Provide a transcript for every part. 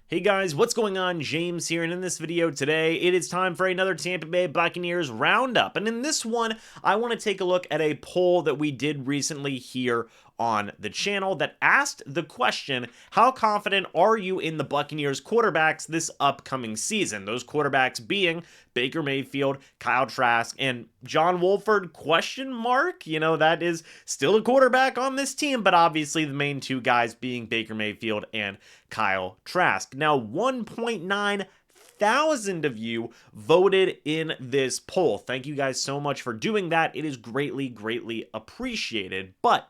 Hey guys, what's going on? James here, and in this video today, it is time for another Tampa Bay Buccaneers Roundup. And in this one, I want to take a look at a poll that we did recently here on the channel that asked the question, how confident are you in the Buccaneers quarterbacks this upcoming season? Those quarterbacks being Baker Mayfield, Kyle Trask, and John Wolford, question mark? You know, that is still a quarterback on this team, but obviously the main two guys being Baker Mayfield and Kyle Trask. Now, 1.9 thousand of you voted in this poll. Thank you guys so much for doing that. It is greatly appreciated. But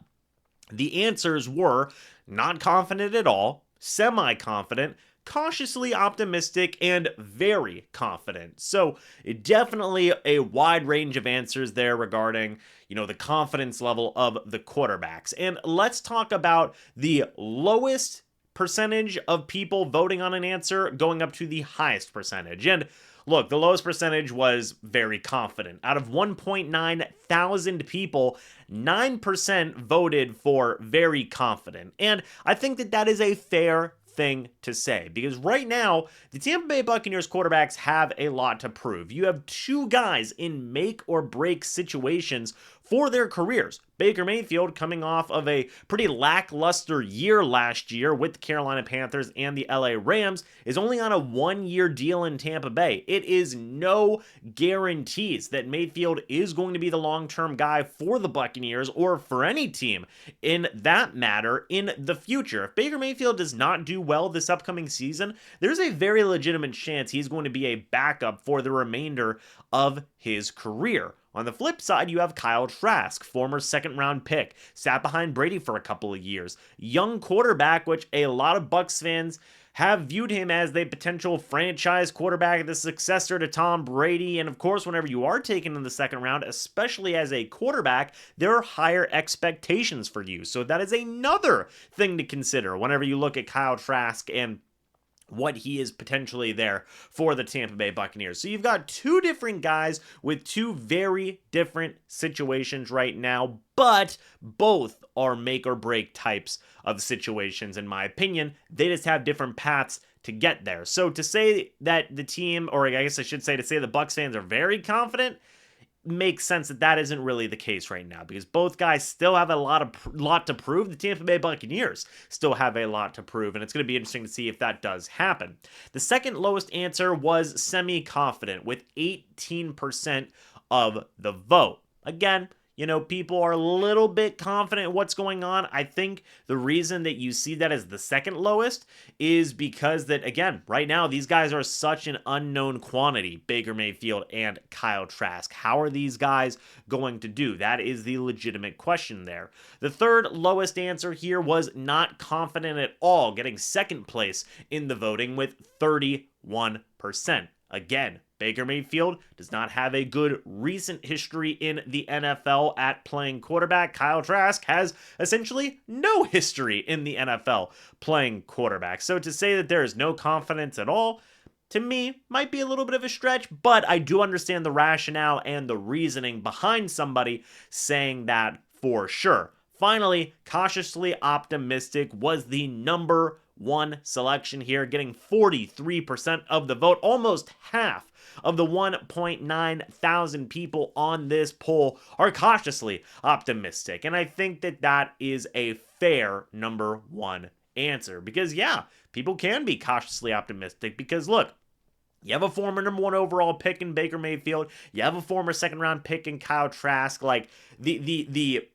the answers were not confident at all, semi-confident, cautiously optimistic, and very confident. So definitely a wide range of answers there regarding, the confidence level of the quarterbacks. And let's talk about the lowest percentage of people voting on an answer going up to the highest percentage. And look, the lowest percentage was very confident. Out of 1.9 thousand people, 9% voted for very confident. And I think that that is a fair thing to say, because right now the Tampa Bay Buccaneers quarterbacks have a lot to prove. You have two guys in make or break situations for their careers. Baker Mayfield, coming off of a pretty lackluster year last year with the Carolina Panthers and the LA Rams, is only on a one-year deal in Tampa Bay. It is no guarantees that Mayfield is going to be the long-term guy for the Buccaneers or for any team in that matter in the future. If Baker Mayfield does not do well this upcoming season, there's a very legitimate chance he's going to be a backup for the remainder of his career. On the flip side, you have Kyle Trask, former second-round pick, sat behind Brady for a couple of years. Young quarterback, which a lot of Bucs fans have viewed him as the potential franchise quarterback, the successor to Tom Brady. And of course, whenever you are taken in the second round, especially as a quarterback, there are higher expectations for you. So that is another thing to consider whenever you look at Kyle Trask and what he is potentially there for the Tampa Bay Buccaneers. So you've got two different guys with two very different situations right now, but both are make or break types of situations, in my opinion. They just have different paths to get there. So to say that the team, or I guess I should say to say the Bucs fans are very confident, makes sense that that isn't really the case right now, because both guys still have a lot to prove. The Tampa Bay Buccaneers still have a lot to prove, and it's going to be interesting to see if that does happen. The second lowest answer was semi-confident with 18% of the vote. Again, people are a little bit confident in what's going on. I think the reason that you see that as the second lowest is because that, again, right now, these guys are such an unknown quantity, Baker Mayfield and Kyle Trask. How are these guys going to do? That is the legitimate question there. The third lowest answer here was not confident at all, getting second place in the voting with 31%. Again, Baker Mayfield does not have a good recent history in the NFL at playing quarterback. Kyle Trask has essentially no history in the NFL playing quarterback. So to say that there is no confidence at all, to me, might be a little bit of a stretch, but I do understand the rationale and the reasoning behind somebody saying that for sure. Finally, cautiously optimistic was the number one selection here, getting 43% of the vote, almost half of the 1.9 thousand people on this poll are cautiously optimistic. And I think that that is a fair number one answer, because yeah, people can be cautiously optimistic, because look, you have a former number one overall pick in Baker Mayfield, you have a former second round pick in Kyle Trask. Like the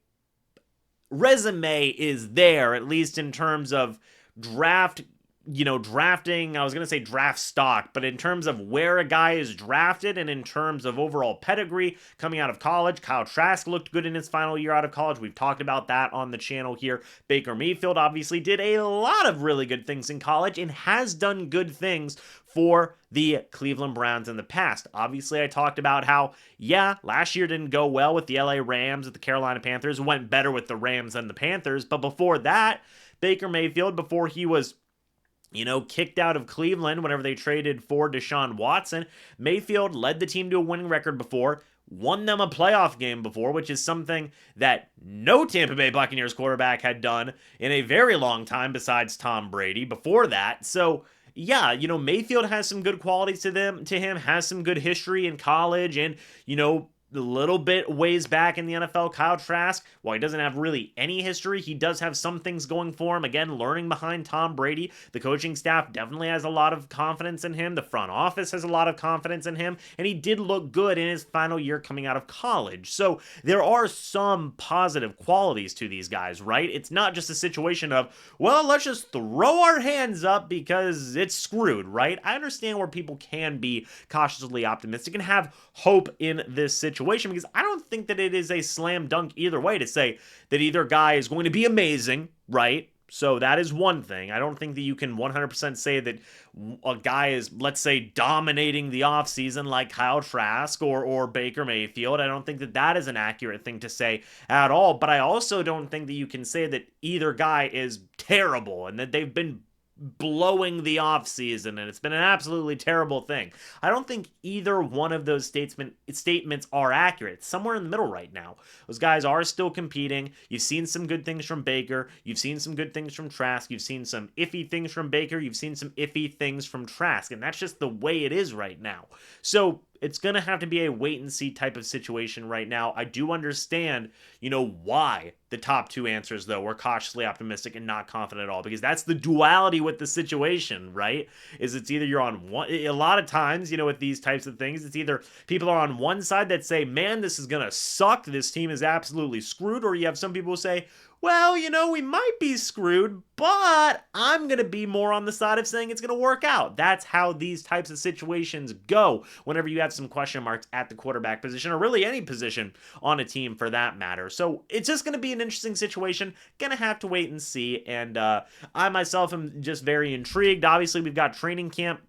resume is there, at least in terms of drafting, I was going to say draft stock, but in terms of where a guy is drafted and in terms of overall pedigree coming out of college, Kyle Trask looked good in his final year out of college. We've talked about that on the channel here. Baker Mayfield obviously did a lot of really good things in college and has done good things for the Cleveland Browns in the past. Obviously, I talked about how, yeah, last year didn't go well with the LA Rams, with the Carolina Panthers. It went better with the Rams than the Panthers. But before that, Baker Mayfield, before he was kicked out of Cleveland whenever they traded for Deshaun Watson, Mayfield led the team to a winning record before, won them a playoff game before, which is something that no Tampa Bay Buccaneers quarterback had done in a very long time besides Tom Brady before that. So yeah, Mayfield has some good qualities to him, has some good history in college, and a little bit ways back in the NFL, Kyle Trask, while he doesn't have really any history, he does have some things going for him. Again, learning behind Tom Brady. The coaching staff definitely has a lot of confidence in him. The front office has a lot of confidence in him. And he did look good in his final year coming out of college. So there are some positive qualities to these guys, right? It's not just a situation of, well, let's just throw our hands up because it's screwed, right? I understand where people can be cautiously optimistic and have hope in this situation, because I don't think that it is a slam dunk either way to say that either guy is going to be amazing, right? So that is one thing. I don't think that you can 100% say that a guy is, let's say, dominating the offseason like Kyle Trask or Baker Mayfield. I don't think that that is an accurate thing to say at all. But I also don't think that you can say that either guy is terrible and that they've been blowing the offseason and it's been an absolutely terrible thing. I don't think either one of those statements are accurate. It's somewhere in the middle right now. Those guys are still competing. You've seen some good things from Baker. You've seen some good things from Trask. You've seen some iffy things from Baker. You've seen some iffy things from Trask. And that's just the way it is right now. So it's going to have to be a wait and see type of situation right now. I do understand, why the top two answers, though, were cautiously optimistic and not confident at all, because that's the duality with the situation, right? Is it's either you're on one, a lot of times, with these types of things, it's either people are on one side that say, man, this is going to suck, this team is absolutely screwed, or you have some people who say, well, we might be screwed, but I'm going to be more on the side of saying it's going to work out. That's how these types of situations go whenever you have some question marks at the quarterback position, or really any position on a team for that matter. So it's just going to be an interesting situation. Going to have to wait and see. And I myself am just very intrigued. Obviously, we've got training camp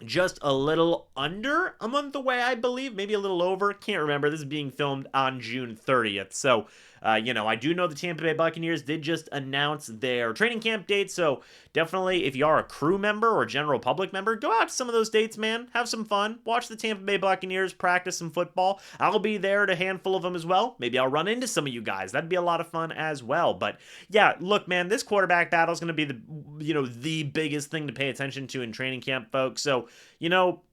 just a little under a month away, I believe, maybe a little over. Can't remember. This is being filmed on June 30th. So, I do know the Tampa Bay Buccaneers did just announce their training camp dates. So definitely, if you are a crew member or general public member, go out to some of those dates, man. Have some fun. Watch the Tampa Bay Buccaneers practice some football. I'll be there at a handful of them as well. Maybe I'll run into some of you guys. That'd be a lot of fun as well. But yeah, look, man, this quarterback battle is going to be the biggest thing to pay attention to in training camp, folks. So,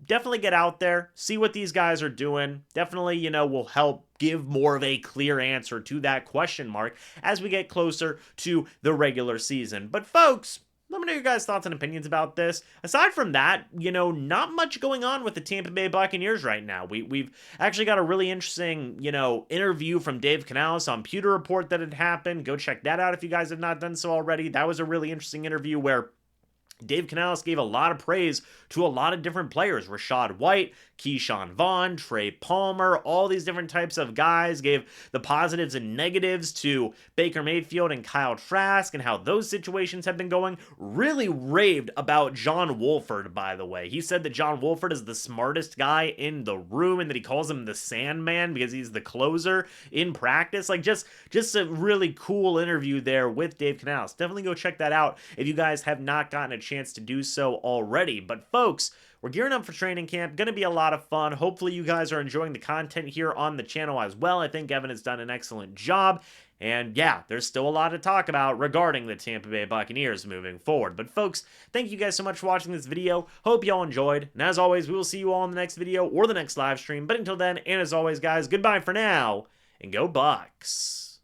definitely get out there, see what these guys are doing. Definitely, will help give more of a clear answer to that question mark as we get closer to the regular season. But folks, let me know your guys' thoughts and opinions about this. Aside from that, not much going on with the Tampa Bay Buccaneers right now. We've actually got a really interesting, interview from Dave Canales on Pewter Report that had happened. Go check that out if you guys have not done so already. That was a really interesting interview where Dave Canales gave a lot of praise to a lot of different players. Rachaad White, Keyshawn Vaughn, Trey Palmer, all these different types of guys, gave the positives and negatives to Baker Mayfield and Kyle Trask and how those situations have been going. Really raved about John Wolford, by the way. He said that John Wolford is the smartest guy in the room and that he calls him the Sandman because he's the closer in practice. Like, just a really cool interview there with Dave Canales. Definitely go check that out if you guys have not gotten a chance to do so already. But folks, we're gearing up for training camp. Going to be a lot of fun. Hopefully you guys are enjoying the content here on the channel as well. I think Evan has done an excellent job. And yeah, there's still a lot to talk about regarding the Tampa Bay Buccaneers moving forward. But folks, thank you guys so much for watching this video. Hope y'all enjoyed. And as always, we will see you all in the next video or the next live stream. But until then, and as always, guys, goodbye for now, and go Bucs.